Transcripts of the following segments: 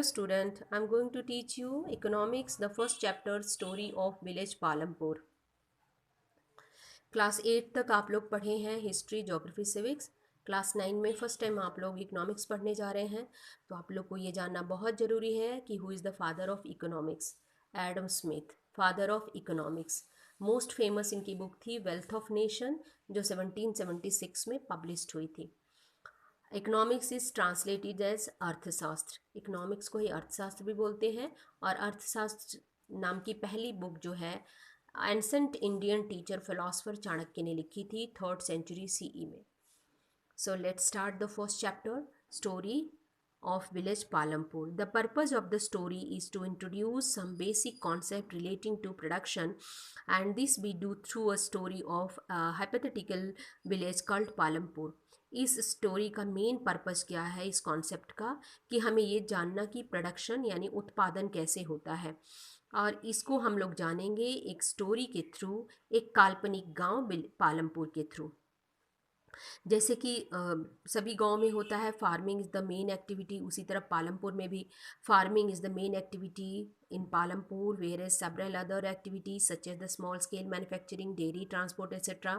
Student, I'm going to teach you economics, the first chapter, story of village Palampur. Class 8 तक आप लोग पढ़े हैं हिस्ट्री, ज्योग्राफी, सिविक्स। क्लास 9 में first time आप लोग इकोनॉमिक्स पढ़ने जा रहे हैं। तो आप लोग को ये जानना बहुत ज़रूरी है कि who is the father of economics. Adam Smith, father of economics. Most famous इनकी बुक थी वेल्थ ऑफ नेशन, जो 1776 में पब्लिश्ड हुई थी। इकोनॉमिक्स इज ट्रांसलेटेड एज अर्थशास्त्र। इकोनॉमिक्स को ही अर्थशास्त्र भी बोलते हैं। और अर्थशास्त्र नाम की पहली बुक जो है ancient Indian teacher philosopher Chanakya ने लिखी थी 3rd सेंचुरी सीई में। So let's start the first chapter, story of village Palampur. The purpose of the story is to introduce some basic concept relating to production, and this we do through a story of a hypothetical village called Palampur. इस story का main purpose क्या है इस concept का कि हमें ये जानना कि प्रोडक्शन यानी उत्पादन कैसे होता है, और इसको हम लोग जानेंगे एक स्टोरी के थ्रू, एक काल्पनिक गांव पालमपुर के थ्रू। जैसे कि सभी गांव में होता है farming is the main activity, उसी तरह पालमपुर में भी farming is the main activity in Palampur, whereas several other activities such as the small scale manufacturing, dairy, transport etcetera.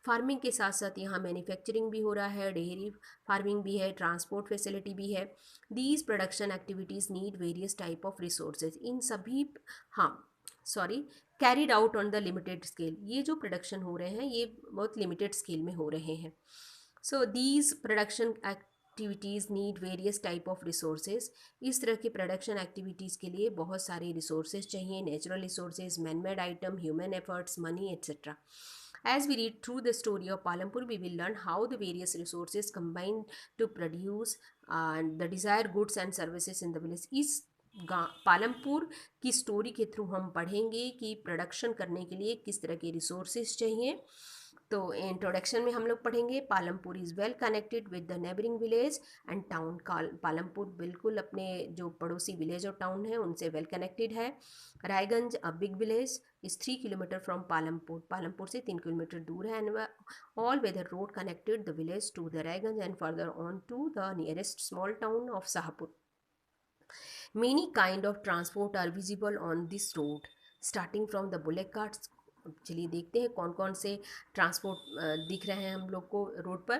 Farming के साथ साथ यहाँ मैन्युफैक्चरिंग भी हो रहा है, डेयरी फार्मिंग भी है, ट्रांसपोर्ट फैसिलिटी भी है। These production activities need various type of resources. इन सभी, हाँ sorry, carried out on the limited scale. ये जो प्रोडक्शन हो रहे हैं ये बहुत लिमिटेड स्केल में हो रहे हैं। So these production activities need various type of resources. इस तरह की प्रोडक्शन एक्टिविटीज़ के लिए बहुत सारे रिसोर्सेज चाहिए, natural resources, man made item, human efforts, money etcetera. As we read through the story of Palampur, we will learn how the various resources combine to produce the desired goods and services in the village. इस पालमपुर की story के through हम पढ़ेंगे कि production करने के लिए किस तरह के रिसोर्सेज चाहिए। तो इंट्रोडक्शन में हम लोग पढ़ेंगे Palampur is well connected with the neighbouring village and town. Palampur बिल्कुल अपने जो पड़ोसी विलेज और टाउन है उनसे वेल कनेक्टेड है। Raiganj a big village is 3 kilometre from Palampur. Palampur से 3 किलोमीटर दूर है। And all weather road connected the village to the Raiganj and further on to the nearest small town of Shahpur. Many kind of transport are visible on this road, starting from the bullock carts. चलिए देखते हैं कौन कौन से transport दिख रहे हैं हम लोग को रोड पर।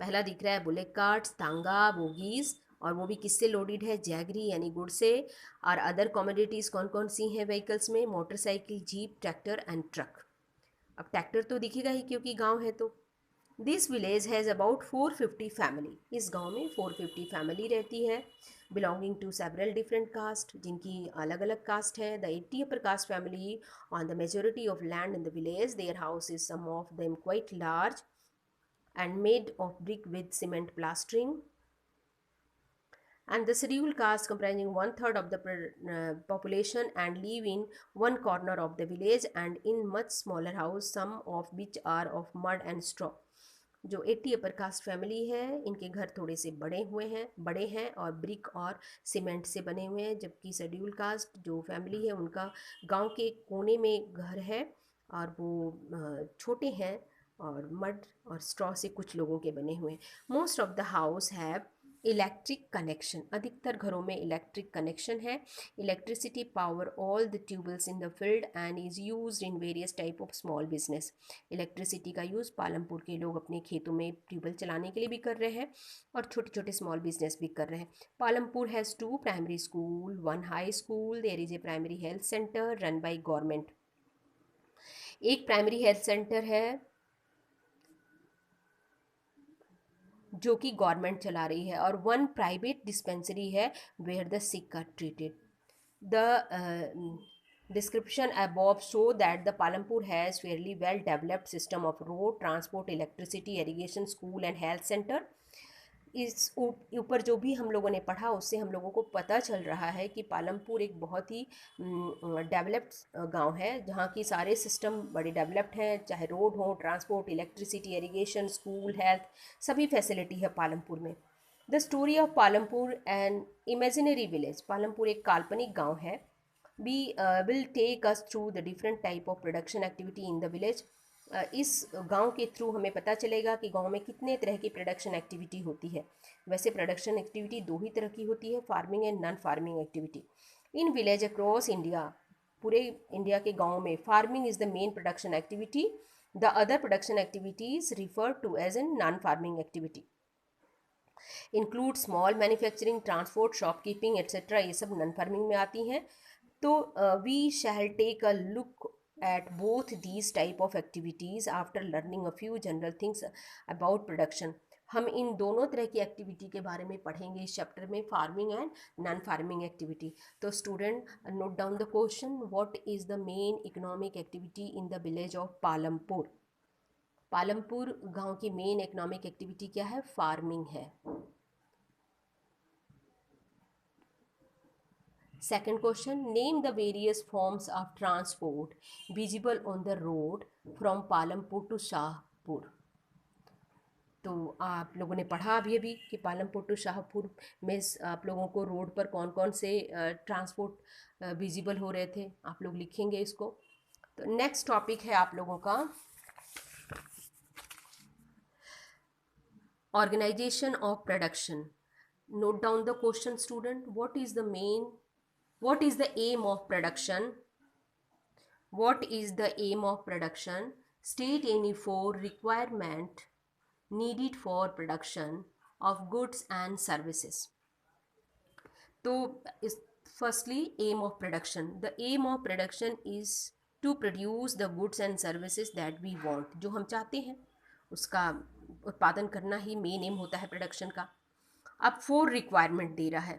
पहला दिख रहा है बुलेट कार्ट्स, तांगा, बोगीज, और वो भी किससे लोडेड है, जैगरी यानी गुड़ से। और अदर कमोडिटीज़ कौन कौन सी हैं व्हीकल्स में, motorcycle, jeep, tractor and truck. अब ट्रैक्टर तो दिखेगा ही क्योंकि गांव है तो। This village has about 450 family. इस गांव में 450 फैमिली रहती है, belonging to several different caste, जिनकी अलग अलग कास्ट है। The 80 upper caste family on the majority of land in the village. Their house is some of them quite large and made of brick with cement plastering. And the scheduled caste comprising 1/3 of the population and live in one corner of the village and in much smaller house, some of which are of mud and straw. जो 80 upper caste family है इनके घर थोड़े से बड़े हैं और brick और सीमेंट से बने हुए हैं, जबकि शेड्यूल कास्ट जो फैमिली है उनका गांव के कोने में घर है और वो छोटे हैं और मड और स्ट्रॉ से कुछ लोगों के बने हुए हैं. Most of the house have electric connection. अधिकतर घरों में इलेक्ट्रिक कनेक्शन है. Electricity power all the tube wells in the field and is used in various type of small business. Electricity का यूज़ पालमपुर के लोग अपने खेतों में ट्यूबवेल चलाने के लिए भी कर रहे हैं और छोटे छोटे स्मॉल बिजनेस भी कर रहे हैं. Palampur has 2 primary school, 1 high school. There is a primary health centre run by government. एक प्राइमरी हेल्थ सेंटर है जो कि गवर्नमेंट चला रही है, और 1 प्राइवेट डिस्पेंसरी है where the sick are treated. The description above show that the Palampur has fairly well developed system of road transport, electricity, irrigation, school and health center. इस ऊपर जो भी हम लोगों ने पढ़ा उससे हम लोगों को पता चल रहा है कि पालमपुर एक बहुत ही डेवलप्ड गांव है जहां की सारे सिस्टम बड़े डेवलप्ड हैं, चाहे रोड हो, transport, electricity, irrigation, school, health, सभी फैसिलिटी है पालमपुर में. The story of Palampur an imaginary village. Palampur एक काल्पनिक गाँव है. We will take us through the different type of production activity in the village. इस गांव के थ्रू हमें पता चलेगा कि गांव में कितने तरह की प्रोडक्शन एक्टिविटी होती है। वैसे प्रोडक्शन एक्टिविटी दो ही तरह की होती है, farming and non farming activity. In village across India, पूरे इंडिया के गाँव में farming is the main production activity. The other production activities refer to as an non farming activity. Include small manufacturing, transport, shopkeeping etcetera, ये सब non farming में आती हैं। तो we shall take a look at both these type of activities after learning a few general things about production। हम इन दोनों तरह की एक्टिविटी के बारे में पढ़ेंगे इस चैप्टर में, farming and non farming activity. तो student note down the question, what is the main economic activity in the village of Palampur. Palampur गांव की मेन इकोनॉमिक एक्टिविटी क्या है? फार्मिंग है। Second question, name the various forms of transport visible on the road from Palampur to Shahpur। तो आप लोगों ने पढ़ा अभी कि पालमपुर टू शाहपुर में आप लोगों को रोड पर कौन कौन से ट्रांसपोर्ट विजिबल हो रहे थे, आप लोग लिखेंगे इसको। तो नेक्स्ट टॉपिक है आप लोगों का organisation of production. Note down the question student, what is the aim of production? What is the aim of production? State any four requirement needed for production of goods and services। तो इस firstly aim of production, the aim of production is to produce the goods and services that we want। जो हम चाहते हैं उसका उत्पादन करना ही main M होता है प्रोडक्शन का। अब 4 रिक्वायरमेंट दे रहा है,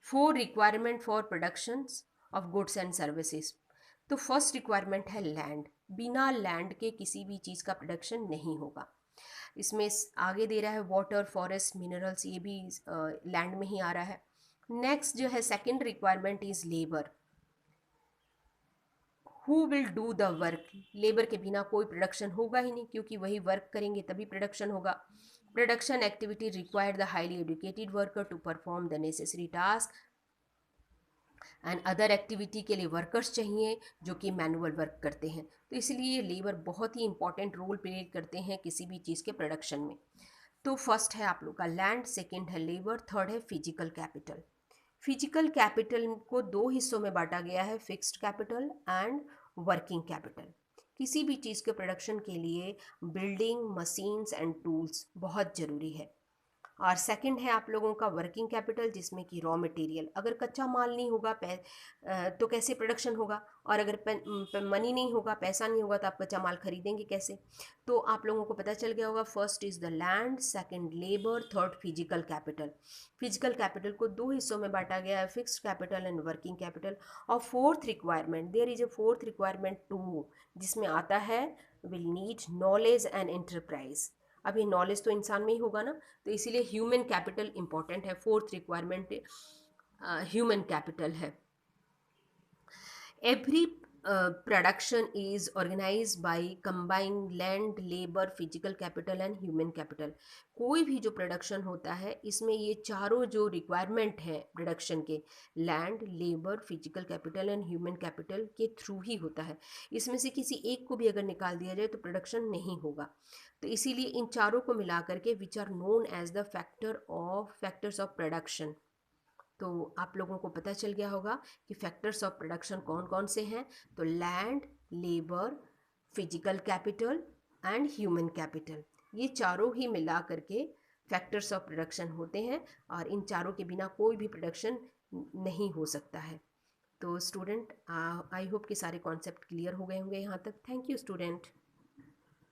4 requirement for productions of goods and services. तो फर्स्ट रिक्वायरमेंट है लैंड। बिना लैंड के किसी भी चीज़ का प्रोडक्शन नहीं होगा। इसमें आगे दे रहा है वाटर, फॉरेस्ट, मिनरल्स, ये भी लैंड में ही आ रहा है। नेक्स्ट जो है second requirement is labour. Who will do the work. Labour के बिना कोई प्रोडक्शन होगा ही नहीं, क्योंकि वही वर्क करेंगे तभी प्रोडक्शन होगा। Production activity require the highly educated worker to perform the necessary task and other activity के लिए वर्कर्स चाहिए जो कि मैनुअल वर्क करते हैं। तो इसलिए लेबर बहुत ही इंपॉर्टेंट रोल प्ले करते हैं किसी भी चीज़ के प्रोडक्शन में। तो फर्स्ट है आप लोग का लैंड, सेकंड है लेबर, थर्ड है फिजिकल कैपिटल। फिजिकल कैपिटल को 2 हिस्सों में बांटा गया है, fixed capital and working capital. किसी भी चीज़ के प्रोडक्शन के लिए बिल्डिंग, मशीन्स एंड टूल्स बहुत ज़रूरी है। और सेकंड है आप लोगों का वर्किंग कैपिटल, जिसमें कि रॉ मटेरियल। अगर कच्चा माल नहीं होगा तो कैसे प्रोडक्शन होगा, और अगर मनी नहीं होगा, पैसा नहीं होगा, तो आप कच्चा माल खरीदेंगे कैसे। तो आप लोगों को पता चल गया होगा, first is the land, second labour, third physical capital. Physical capital को 2 हिस्सों में बांटा गया है, fixed capital and working capital. और fourth requirement, there is a fourth requirement too, जिसमें आता है will need knowledge and enterprise. अब ये नॉलेज तो इंसान में ही होगा ना, तो इसीलिए ह्यूमन कैपिटल इंपॉर्टेंट है। फोर्थ रिक्वायरमेंट ह्यूमन कैपिटल है। Every production is organise by combined land, labour, physical capital and human capital. कोई भी जो प्रोडक्शन होता है इसमें ये चारों जो रिक्वायरमेंट है प्रोडक्शन के, land, labour, physical capital and human capital के थ्रू ही होता है। इसमें से किसी एक को भी अगर निकाल दिया जाए तो प्रोडक्शन नहीं होगा। तो इसीलिए इन चारों को मिला करके which are known as the factors of production. तो आप लोगों को पता चल गया होगा कि फैक्टर्स ऑफ प्रोडक्शन कौन कौन से हैं। तो land, labour, physical capital and human capital, ये चारों ही मिला करके फैक्टर्स ऑफ प्रोडक्शन होते हैं, और इन चारों के बिना कोई भी प्रोडक्शन नहीं हो सकता है। तो स्टूडेंट आई होप कि सारे कॉन्सेप्ट क्लियर हो गए होंगे यहाँ तक। Thank you student.